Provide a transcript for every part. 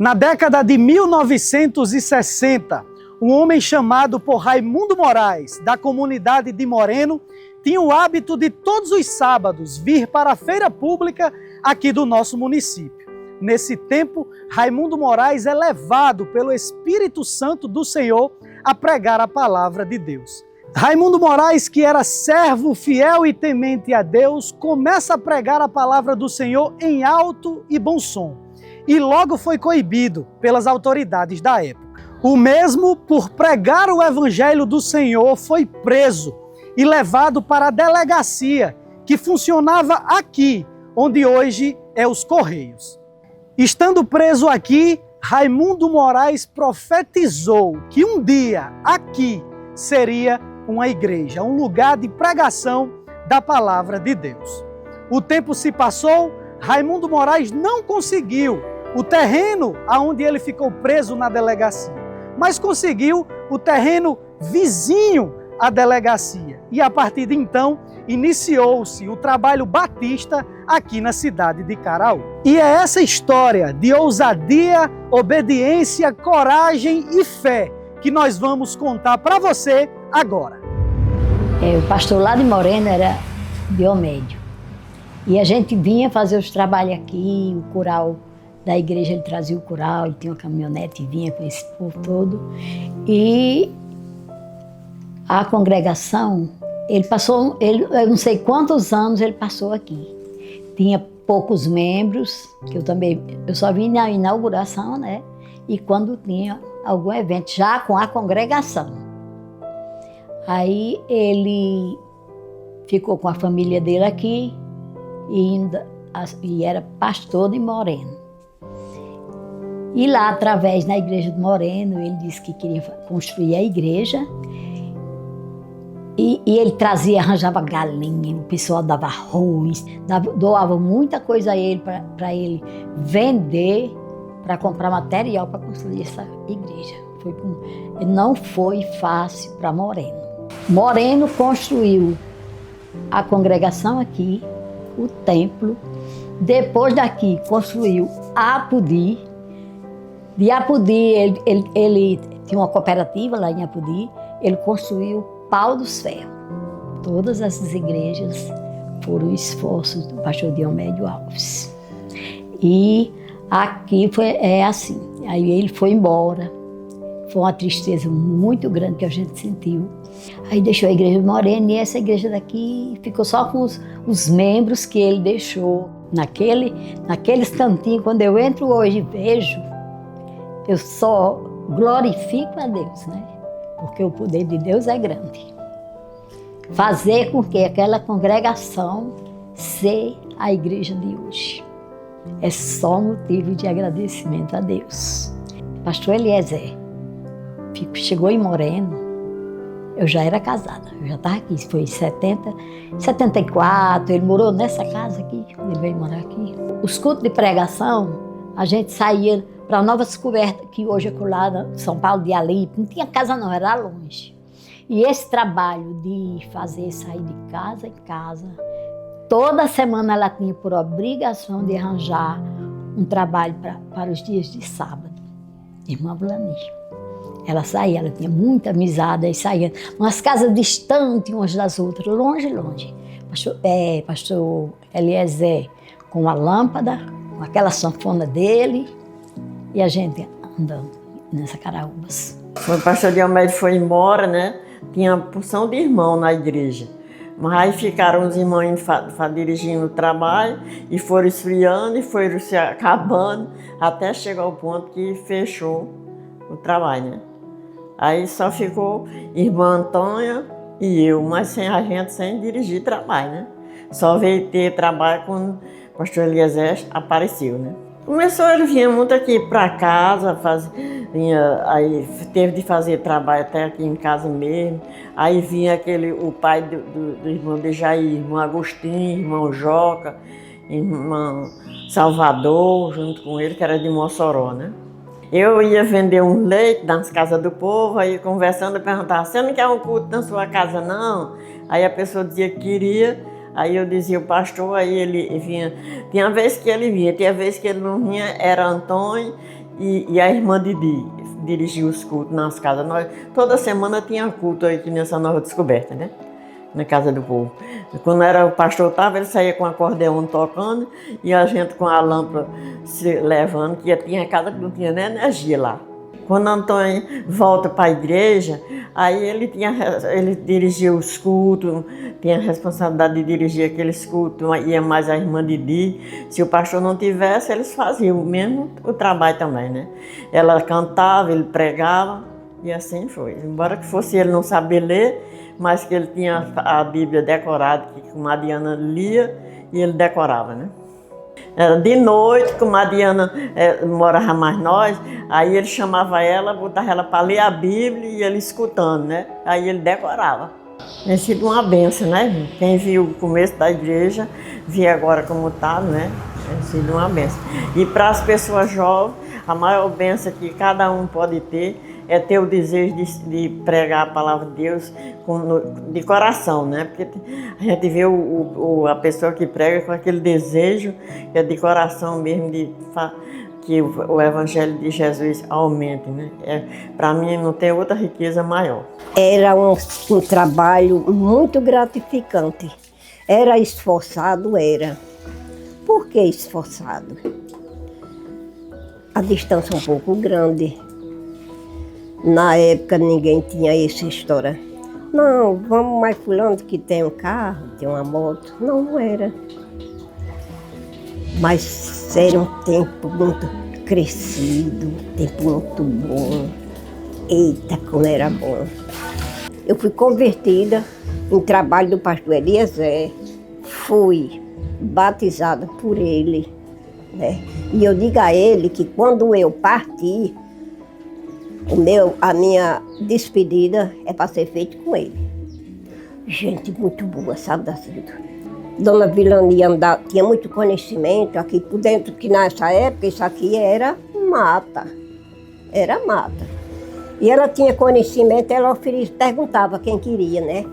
Na década de 1960, um homem chamado por Raimundo Moraes, da comunidade de Moreno, tinha o hábito de todos os sábados vir para a feira pública aqui do nosso município. Nesse tempo, Raimundo Moraes é levado pelo Espírito Santo do Senhor a pregar a palavra de Deus. Raimundo Moraes, que era servo fiel e temente a Deus, começa a pregar a palavra do Senhor em alto e bom som, e logo foi coibido pelas autoridades da época. O mesmo, por pregar o evangelho do Senhor, foi preso e levado para a delegacia que funcionava aqui, onde hoje é os Correios. Estando preso aqui, Raimundo Moraes profetizou que um dia aqui seria uma igreja, um lugar de pregação da palavra de Deus. O tempo se passou, Raimundo Moraes não conseguiu o terreno aonde ele ficou preso na delegacia, mas conseguiu o terreno vizinho à delegacia. E a partir de então, iniciou-se o trabalho batista aqui na cidade de Caraú. E é essa história de ousadia, obediência, coragem e fé que nós vamos contar para você agora. O pastor lá de Moreno era Diomédio. E a gente vinha fazer os trabalhos aqui, o coral da igreja, ele trazia o coral, ele tinha uma caminhonete e vinha com esse povo todo. E a congregação, eu não sei quantos anos ele passou aqui. Tinha poucos membros, que eu só vim na inauguração, né? E quando tinha algum evento, já com a congregação. Aí ele ficou com a família dele aqui e era pastor de Moreno. E lá, através da igreja de Moreno, ele disse que queria construir a igreja. E ele arranjava galinha, o pessoal dava arroz, doava muita coisa a ele para ele vender, para comprar material para construir essa igreja. Não foi fácil para Moreno. Moreno construiu a congregação aqui, o templo. Depois daqui construiu Apodi. De Apodi, ele tinha uma cooperativa lá em Apodi, ele construiu Pau dos Ferros. Todas essas igrejas foram esforços do pastor Diomédio Alves. E aqui é assim. Aí ele foi embora. Foi uma tristeza muito grande que a gente sentiu. Aí deixou a igreja de Moreno e essa igreja daqui ficou só com os membros que ele deixou. Naqueles cantinhos, quando eu entro hoje e vejo, eu só glorifico a Deus, né? Porque o poder de Deus é grande. Fazer com que aquela congregação seja a igreja de hoje. É só motivo de agradecimento a Deus. Pastor Eliezer chegou em Moreno, eu já era casada, eu já estava aqui, foi em 74, ele morou nessa casa aqui, ele veio morar aqui. Os cultos de pregação, a gente saía para Nova Descoberta, que hoje é colada São Paulo de Alipe, não tinha casa não, era longe. E esse trabalho de fazer sair de casa em casa, toda semana ela tinha por obrigação de arranjar um trabalho para os dias de sábado. Irmã Blani. Ela saía, ela tinha muita amizade, aí saía umas casas distantes umas das outras, longe. Pastor Eliezer com a lâmpada, com aquela sanfona dele, e a gente andando nessa Caraúbas. Quando o pastor Diomédio foi embora, né, tinha uma porção de irmãos na igreja. Mas aí ficaram os irmãos dirigindo o trabalho e foram esfriando e foram se acabando até chegar ao ponto que fechou o trabalho, né? Aí só ficou irmã Antônia e eu, mas sem dirigir trabalho, né? Só veio ter trabalho quando o pastor Eliezer apareceu, né? Começou, ele vinha muito aqui para casa, aí teve de fazer trabalho até aqui em casa mesmo. Aí vinha o pai do irmão de Jair, irmão Agostinho, irmão Joca, irmão Salvador, junto com ele, que era de Mossoró, né? Eu ia vender um leite nas casas do povo, aí conversando, eu perguntava, você não quer um culto na sua casa, não? Aí a pessoa dizia que queria, Aí eu dizia o pastor, aí ele vinha. Tinha vez que ele vinha, tinha vez que ele não vinha, era Antônio e a irmã Didi. Dirigia os cultos nas casas. Toda semana tinha culto aqui nessa Nova Descoberta, né? Na casa do povo. Quando era o pastor estava, ele saía com o acordeão tocando e a gente com a lâmpada se levando, que tinha casa que não tinha nem energia lá. Quando Antônio volta para a igreja, aí ele dirigia os cultos, tinha a responsabilidade de dirigir aqueles cultos, ia mais a irmã Didi. Se o pastor não tivesse, eles faziam mesmo o trabalho também, né? Ela cantava, ele pregava e assim foi. Embora que fosse ele não saber ler, mas que ele tinha a Bíblia decorada, que a Diana lia e ele decorava, né? Era de noite, como a Diana morava mais nós, aí ele chamava ela, botava ela para ler a Bíblia e ele escutando, né? Aí ele decorava. Tem sido uma benção, né? Quem viu o começo da igreja, via agora como está, né? Tem sido uma benção. E para as pessoas jovens, a maior benção que cada um pode ter é ter o desejo de pregar a palavra de Deus de coração, né? Porque a gente vê a pessoa que prega com aquele desejo que é de coração mesmo, que o Evangelho de Jesus aumente, né? Para mim não tem outra riqueza maior. Era um trabalho muito gratificante. Era esforçado, era. Por que esforçado? A distância um pouco grande. Na época ninguém tinha essa história. Não, vamos mais fulano que tem um carro, tem uma moto. Não, não era. Mas era um tempo muito crescido, um tempo muito bom. Eita, como era bom. Eu fui convertida em trabalho do pastor Eliezer. Fui batizada por ele, né? E eu digo a ele que quando eu partir, a minha despedida é para ser feita com ele. Gente muito boa, sabe, Dacido? Dona Vilania tinha muito conhecimento aqui por dentro, que nessa época isso aqui era mata. Era mata. E ela tinha conhecimento, ela perguntava quem queria, né?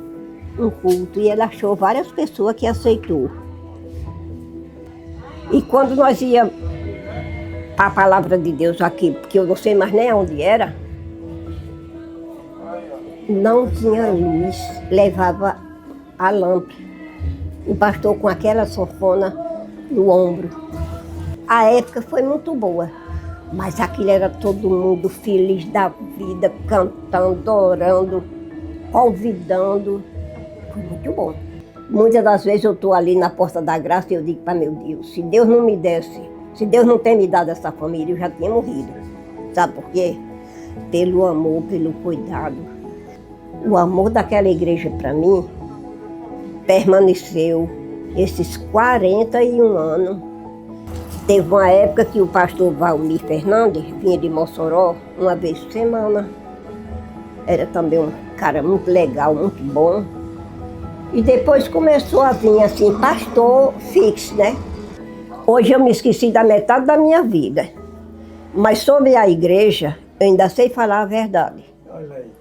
Um culto, e ela achou várias pessoas que aceitou. E quando nós íamos a palavra de Deus aqui, porque eu não sei mais nem onde era, não tinha luz, levava a lâmpada. O pastor com aquela sanfona no ombro. A época foi muito boa, mas aquilo era todo mundo feliz da vida, cantando, orando, convidando. Foi muito bom. Muitas das vezes eu estou ali na porta da graça e eu digo para meu Deus, se Deus não me desse, se Deus não tem me dado essa família, eu já tinha morrido. Sabe por quê? Pelo amor, pelo cuidado. O amor daquela igreja para mim permaneceu esses 41 anos. Teve uma época que o pastor Valmir Fernandes vinha de Mossoró uma vez por semana. Era também um cara muito legal, muito bom. E depois começou a vir assim, pastor fixo, né? Hoje eu me esqueci da metade da minha vida. Mas sobre a igreja, eu ainda sei falar a verdade.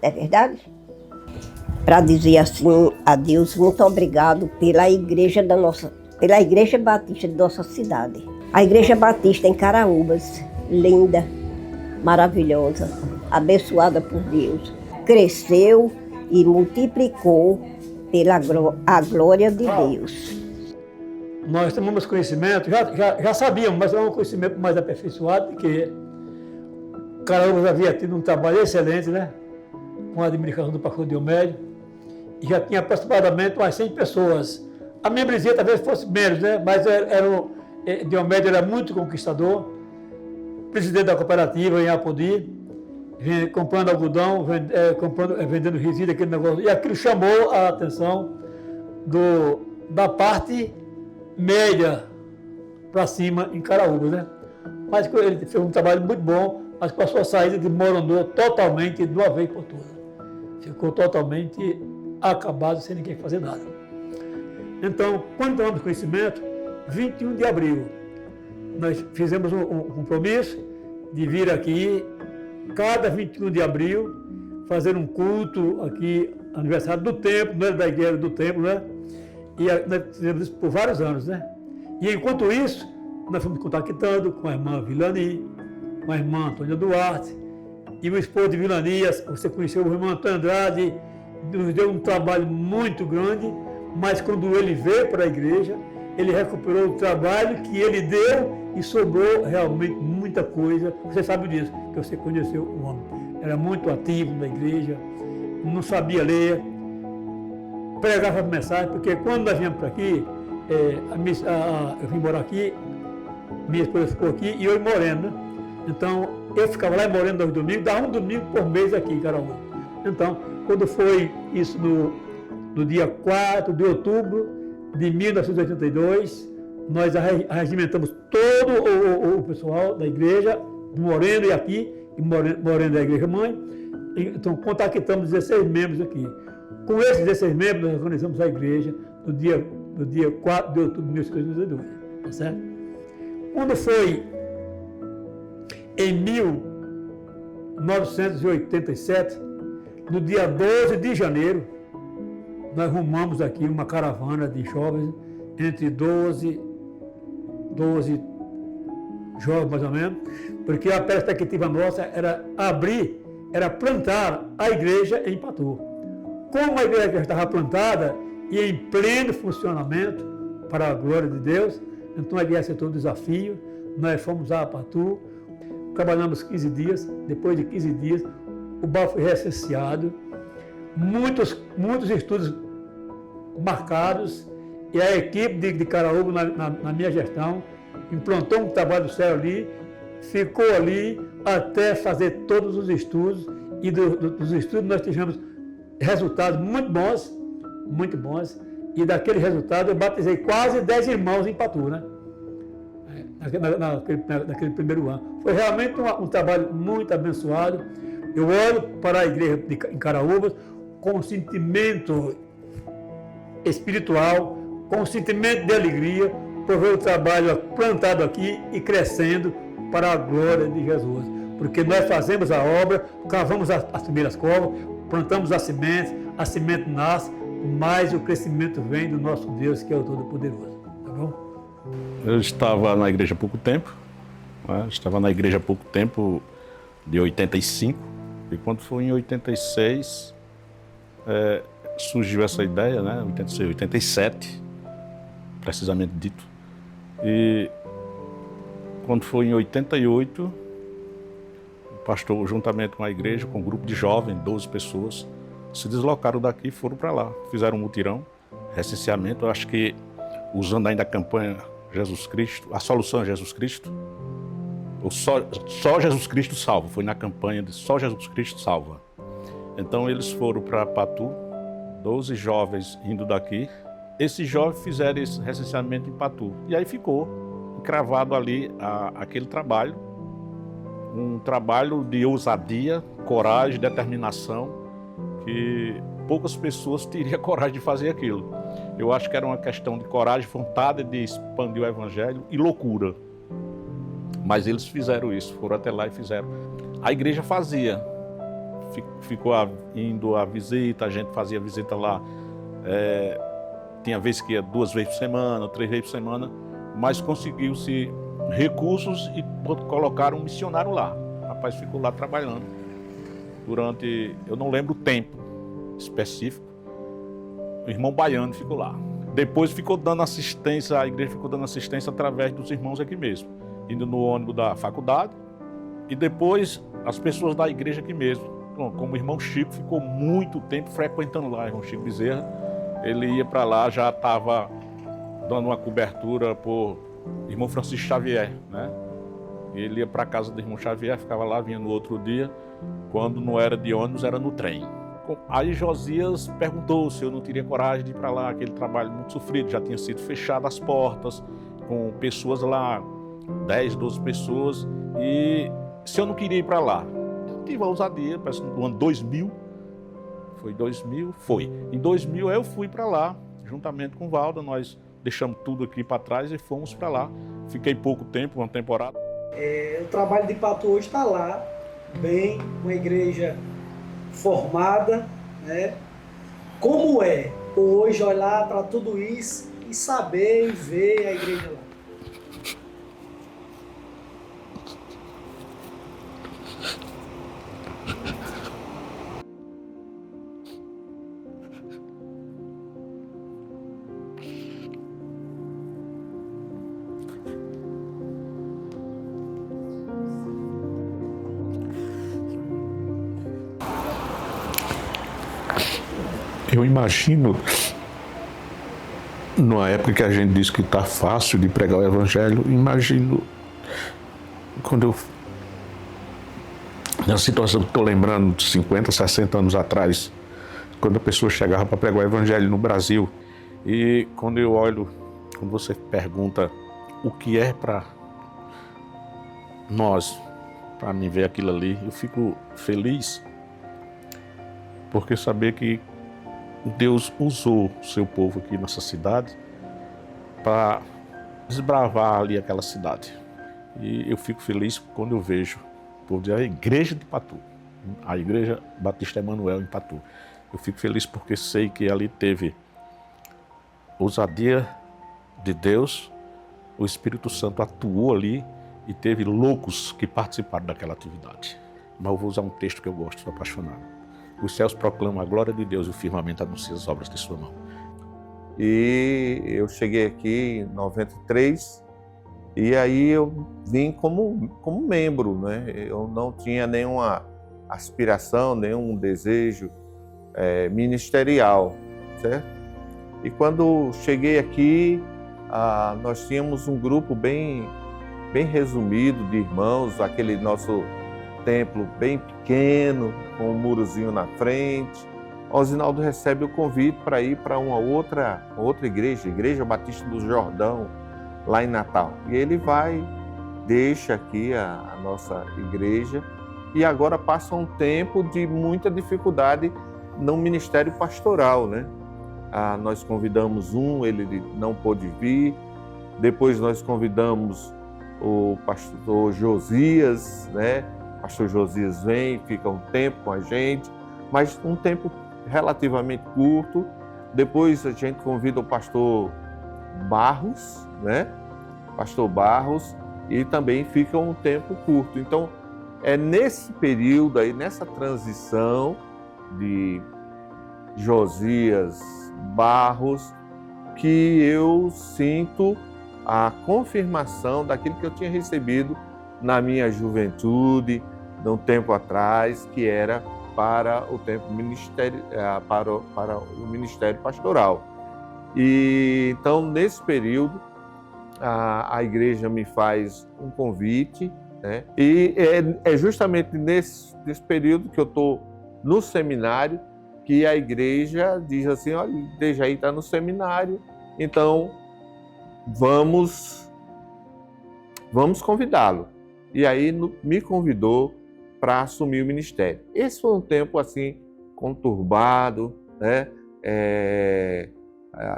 É verdade? Para dizer assim a Deus, muito obrigado pela igreja pela igreja batista de nossa cidade. A igreja batista em Caraúbas, linda, maravilhosa, abençoada por Deus. Cresceu e multiplicou pela a glória de Deus. Nós tomamos conhecimento, já sabíamos, mas era um conhecimento mais aperfeiçoado, porque Caraúbas havia tido um trabalho excelente, né? Com a administração do pastor Diomédio, e já tinha aproximadamente umas 100 pessoas. A membresia talvez fosse menos, né? Mas Diomédio era muito conquistador, presidente da cooperativa em Apodi, comprando algodão, vendendo resíduo, aquele negócio. E aquilo chamou a atenção da parte média para cima em Caraúbas, né? Mas ele fez um trabalho muito bom, mas com a sua saída de Morondô totalmente de uma vez por todas. Ficou totalmente acabado, sem ninguém fazer nada. Então, quando tomamos conhecimento, 21 de abril, nós fizemos um compromisso de vir aqui, cada 21 de abril, fazer um culto aqui, aniversário do templo, não era da igreja, do templo, né? E nós fizemos isso por vários anos, né? E enquanto isso, nós fomos contactando com a irmã Vilani, com a irmã Antônia Duarte, e o esposo de Vilani, você conheceu o irmão Antônio Andrade, nos deu um trabalho muito grande, mas quando ele veio para a igreja, ele recuperou o trabalho que ele deu e sobrou realmente muita coisa. Você sabe disso, que você conheceu o homem. Era muito ativo na igreja, não sabia ler, pregava mensagem, porque quando nós viemos para aqui, eu vim morar aqui, minha esposa ficou aqui e eu em Moreno, né? Então, eu ficava lá em Moreno 2 domingos, dava um domingo por mês aqui em Caraúba. Então, quando foi isso no dia 4 de outubro de 1982, nós arregimentamos todo o pessoal da igreja, de Moreno e aqui, e Moreno da igreja mãe. Então, contactamos 16 membros aqui. Com esses 16 membros, nós organizamos a igreja no dia 4 de outubro de 1982, tá certo? Quando foi em 1987, no dia 12 de janeiro, nós rumamos aqui uma caravana de jovens, entre 12 jovens mais ou menos, porque a perspectiva nossa era plantar a igreja em Patu. Como a igreja já estava plantada e em pleno funcionamento, para a glória de Deus, então a igreja aceitou o desafio, nós fomos a Patu, trabalhamos 15 dias, depois de 15 dias, o bar foi recenseado, muitos estudos marcados, e a equipe de Caraúba, na minha gestão, implantou um trabalho do céu ali, ficou ali até fazer todos os estudos, e dos estudos nós tivemos resultados muito bons, e daquele resultado eu batizei quase 10 irmãos em Patu, né? Naquele primeiro ano. Foi realmente um trabalho muito abençoado. Eu olho para a igreja em Caraúba com um sentimento espiritual, com um sentimento de alegria, por ver o trabalho plantado aqui e crescendo para a glória de Jesus. Porque nós fazemos a obra, cavamos as primeiras covas, plantamos a semente nasce, mas o crescimento vem do nosso Deus, que é o Todo-Poderoso. Tá bom? Eu estava na igreja há pouco tempo, né? De 85, e quando foi em 86, surgiu essa ideia, né? 86, 87, precisamente dito. E quando foi em 88, o pastor, juntamente com a igreja, com um grupo de jovens, 12 pessoas, se deslocaram daqui e foram para lá. Fizeram um mutirão, recenseamento, eu acho que usando ainda a campanha Jesus Cristo, a solução é Jesus Cristo, ou só Jesus Cristo salva, foi na campanha de Só Jesus Cristo salva. Então eles foram para Patu, 12 jovens indo daqui. Esses jovens fizeram esse recenseamento em Patu. E aí ficou encravado ali aquele trabalho, um trabalho de ousadia, coragem, determinação, que poucas pessoas teriam coragem de fazer aquilo. Eu acho que era uma questão de coragem, vontade de expandir o evangelho e loucura. Mas eles fizeram isso, foram até lá e fizeram. A igreja fazia, ficou indo à visita, a gente fazia visita lá. Tinha vezes que ia 2 vezes por semana, 3 vezes por semana, mas conseguiu-se recursos e colocaram um missionário lá. O rapaz ficou lá trabalhando durante, eu não lembro o tempo específico, o irmão Baiano ficou lá. Depois ficou dando assistência, a igreja ficou dando assistência através dos irmãos aqui mesmo, indo no ônibus da faculdade, e depois as pessoas da igreja aqui mesmo. Como o irmão Chico ficou muito tempo frequentando lá, o irmão Chico Bezerra, ele ia para lá, já estava dando uma cobertura por irmão Francisco Xavier, né? Ele ia para a casa do irmão Xavier, ficava lá, vinha no outro dia, quando não era de ônibus, era no trem. Aí Josias perguntou se eu não teria coragem de ir para lá, aquele trabalho muito sofrido, já tinha sido fechado as portas, com pessoas lá, 10, 12 pessoas, e se eu não queria ir para lá. Eu tive a ousadia, parece que no ano 2000, foi 2000? Foi. Em 2000 eu fui para lá, juntamente com o Valda, nós deixamos tudo aqui para trás e fomos para lá. Fiquei pouco tempo, uma temporada. O trabalho de Patu hoje está lá, bem, uma igreja formada, né? Como é hoje olhar para tudo isso e saber e ver a igreja lá? Eu imagino, numa época que a gente diz que está fácil de pregar o Evangelho, imagino quando eu, na situação que estou lembrando, de 50, 60 anos atrás, quando a pessoa chegava para pregar o Evangelho no Brasil, e quando eu olho, quando você pergunta o que é para nós, para mim ver aquilo ali, eu fico feliz, porque saber que Deus usou o seu povo aqui nessa cidade para desbravar ali aquela cidade. E eu fico feliz quando eu vejo o povo da igreja de Patu, a Igreja Batista Emanuel em Patu. Eu fico feliz porque sei que ali teve ousadia de Deus, o Espírito Santo atuou ali e teve loucos que participaram daquela atividade. Mas eu vou usar um texto que eu gosto, sou apaixonado. Os céus proclamam a glória de Deus e o firmamento anuncia as obras de sua mão. E eu cheguei aqui em 93 e aí eu vim como membro, né? Eu não tinha nenhuma aspiração, nenhum desejo ministerial, certo? E quando cheguei aqui, nós tínhamos um grupo bem resumido de irmãos, aquele nosso templo bem pequeno, com um murozinho na frente. O Osinaldo recebe o convite para ir para uma outra igreja, Igreja Batista do Jordão, lá em Natal. E ele vai, deixa aqui a nossa igreja e agora passa um tempo de muita dificuldade no ministério pastoral, né? Nós convidamos ele não pôde vir. Depois nós convidamos o pastor Josias, né? O pastor Josias vem, fica um tempo com a gente, mas um tempo relativamente curto. Depois a gente convida o pastor Barros, né? Pastor Barros, e também fica um tempo curto. Então, é nesse período aí, nessa transição de Josias Barros, que eu sinto a confirmação daquilo que eu tinha recebido na minha juventude, um tempo atrás, que era para o tempo ministério, para o ministério pastoral. E então, nesse período, a igreja me faz um convite, né? E é justamente nesse período que eu estou no seminário que a igreja diz assim: olha, Dejaí está no seminário, então vamos convidá-lo. E aí me convidou para assumir o ministério. Esse foi um tempo assim conturbado, né?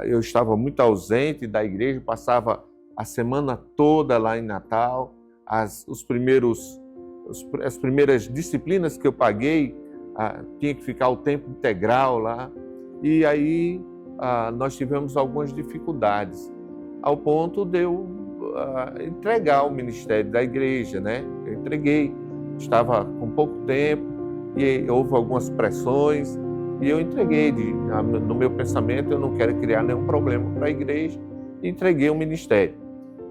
Eu estava muito ausente da igreja, passava a semana toda lá em Natal. As primeiras disciplinas que eu paguei, tinha que ficar o tempo integral lá. E aí nós tivemos algumas dificuldades, ao ponto de eu entregar o ministério da igreja, né? Eu entreguei, estava com pouco tempo e houve algumas pressões e eu entreguei. No meu pensamento, eu não quero criar nenhum problema para a igreja, e entreguei o ministério.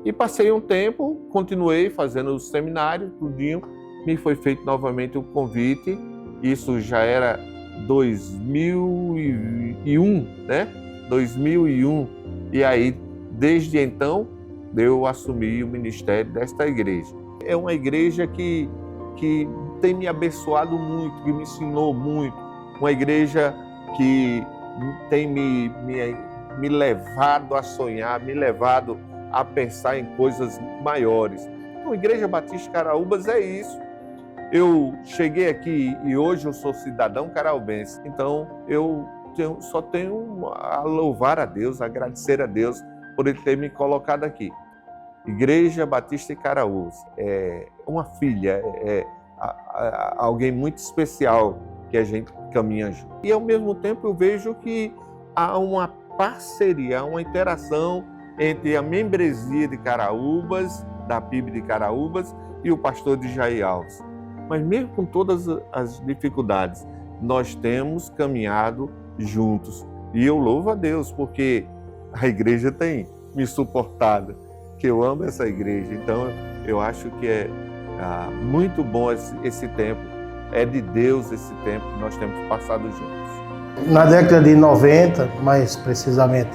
E passei um tempo, continuei fazendo o seminário, tudinho, me foi feito novamente o convite. Isso já era 2001, né? 2001. E aí, desde então, eu assumi o ministério desta igreja. É uma igreja que tem me abençoado muito, que me ensinou muito. Uma igreja que tem me levado a sonhar, me levado a pensar em coisas maiores. Então, a Igreja Batista Caraúbas é isso. Eu cheguei aqui e hoje eu sou cidadão caraubense, então eu só tenho a louvar a Deus, a agradecer a Deus por Ele ter me colocado aqui. Igreja Batista Caraúbas é uma filha, alguém muito especial que a gente caminha junto. E ao mesmo tempo eu vejo que há uma parceria, há uma interação entre a membresia de Caraúbas, da PIB de Caraúbas, e o pastor de Jair Alves. Mas mesmo com todas as dificuldades, nós temos caminhado juntos. E eu louvo a Deus, porque a igreja tem me suportado, que eu amo essa igreja. Então, eu acho que é muito bom esse tempo. É de Deus esse tempo que nós temos passado juntos. Na década de 90, mais precisamente,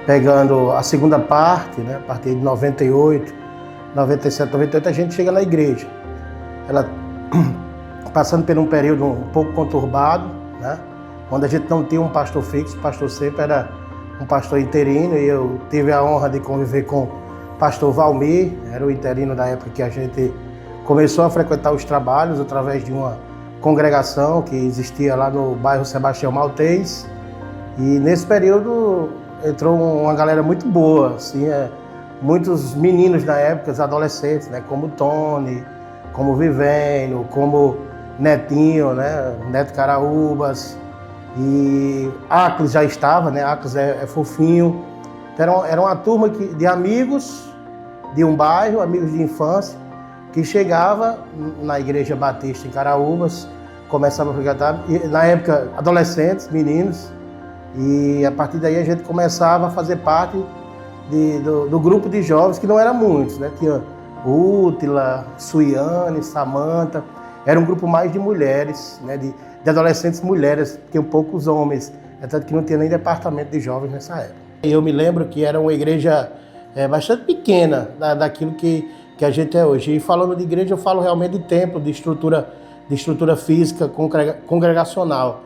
pegando a segunda parte, né, a partir de 98, 97, 98, a gente chega na igreja. Ela passando por um período um pouco conturbado, né, onde a gente não tinha um pastor fixo, o pastor sempre era um pastor interino, e eu tive a honra de conviver com o pastor Valmir, era o interino da época que a gente começou a frequentar os trabalhos através de uma congregação que existia lá no bairro Sebastião Maltês. E nesse período entrou uma galera muito boa, assim, muitos meninos na época, os adolescentes, né, como Tony, como Vivênio, como Netinho, né, Neto Caraúbas, e Acles já estava, né, Acles é fofinho. Então, era uma turma de amigos de um bairro, amigos de infância, que chegava na Igreja Batista em Caraúbas, começava a frequentar, na época, adolescentes, meninos, e a partir daí a gente começava a fazer parte do grupo de jovens, que não eram muitos, né? Tinha Útila, Suiane, Samanta, era um grupo mais de mulheres, né? De adolescentes mulheres, tinham poucos homens, tanto que não tinha nem departamento de jovens nessa época. E eu me lembro que era uma igreja bastante pequena daquilo que a gente é hoje. E falando de igreja, eu falo realmente de templo, de estrutura física congregacional.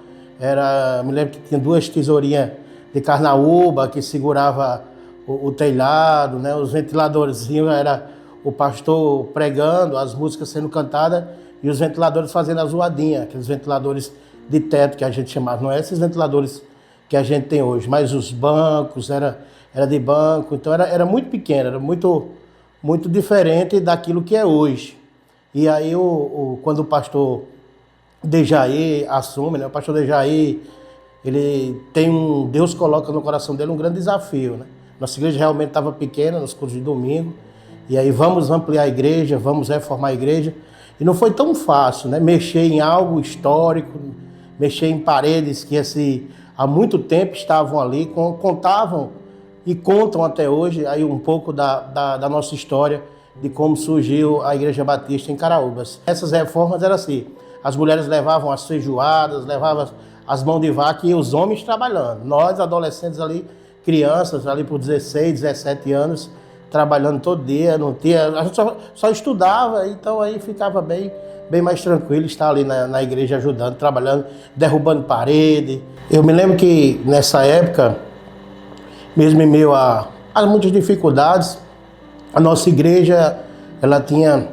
Me lembro que tinha 2 tesourinhas de carnaúba que segurava o telhado, né? Os ventiladores, era o pastor pregando, as músicas sendo cantadas e os ventiladores fazendo a zoadinha, aqueles ventiladores de teto que a gente chamava. Não é esses ventiladores que a gente tem hoje, mas os bancos, era de banco, então era muito pequeno, era muito diferente daquilo que é hoje. E aí, quando o pastor Dejaí assume, né? O pastor Dejaí, ele tem Deus coloca no coração dele um grande desafio, né? Nossa igreja realmente estava pequena nos cultos de domingo, e aí vamos ampliar a igreja, vamos reformar a igreja, e não foi tão fácil, né? Mexer em algo histórico, mexer em paredes que há muito tempo estavam ali, contavam e contam até hoje aí um pouco da nossa história, de como surgiu a Igreja Batista em Caraúbas. Essas reformas eram assim, as mulheres levavam as feijoadas, levavam as mãos de vaca e os homens trabalhando. Nós, adolescentes ali, crianças ali por 16, 17 anos, trabalhando todo dia, não tinha, a gente só estudava, então aí ficava bem mais tranquilo estar ali na igreja ajudando, trabalhando, derrubando parede. Eu me lembro que nessa época, mesmo em meio a muitas dificuldades, a nossa igreja ela tinha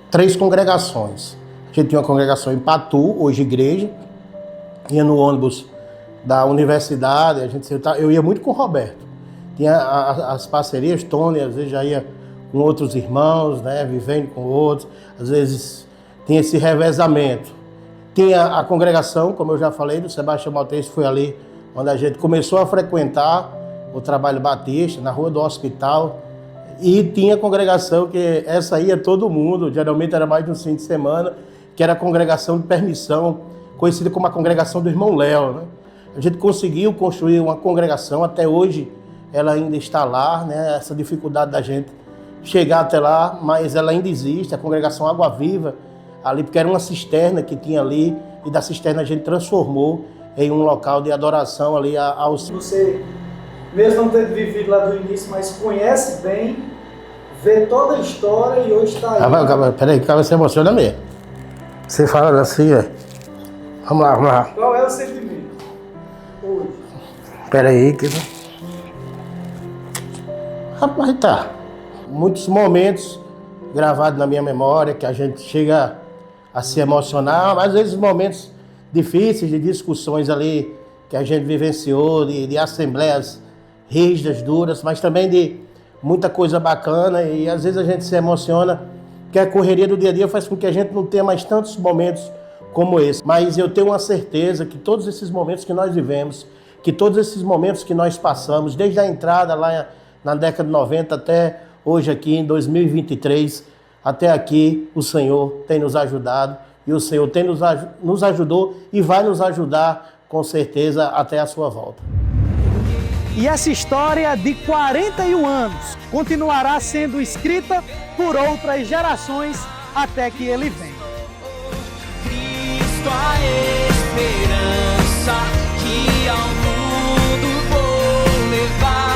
3 congregações. A gente tinha uma congregação em Patu, hoje igreja, ia no ônibus da universidade, eu ia muito com o Roberto. Tinha as parcerias, Tony, às vezes já ia com outros irmãos, né, vivendo com outros, às vezes tinha esse revezamento. Tinha a congregação, como eu já falei, do Sebastião Maltês, foi ali onde a gente começou a frequentar o trabalho batista, na Rua do Hospital, e tinha a congregação que essa ia todo mundo, geralmente era mais de um fim de semana, que era a congregação de permissão, conhecida como a congregação do irmão Léo, né? A gente conseguiu construir uma congregação, até hoje ela ainda está lá, né? Essa dificuldade da gente chegar até lá, mas ela ainda existe, a congregação Água Viva, ali, porque era uma cisterna que tinha ali, e da cisterna a gente transformou em um local de adoração ali aos... Você, mesmo não tendo vivido lá do início, mas conhece bem, vê toda a história e hoje está aí. Peraí, que você emociona mesmo. Você fala assim, vamos lá. Qual é o sentimento hoje? Peraí, que... Rapaz, tá. Muitos momentos gravados na minha memória, que a gente chega a se emocionar, mas às vezes momentos difíceis, de discussões ali, que a gente vivenciou, de assembleias rígidas, duras, mas também de muita coisa bacana, e às vezes a gente se emociona, porque a correria do dia a dia faz com que a gente não tenha mais tantos momentos como esse. Mas eu tenho uma certeza que todos esses momentos que nós vivemos, que todos esses momentos que nós passamos, desde a entrada lá na década de 90 até hoje aqui em 2023, até aqui o Senhor tem nos ajudado e o Senhor tem nos ajudou e vai nos ajudar com certeza até a sua volta. E essa história de 41 anos continuará sendo escrita por outras gerações até que ele venha. Cristo, a esperança que ao mundo vou levar.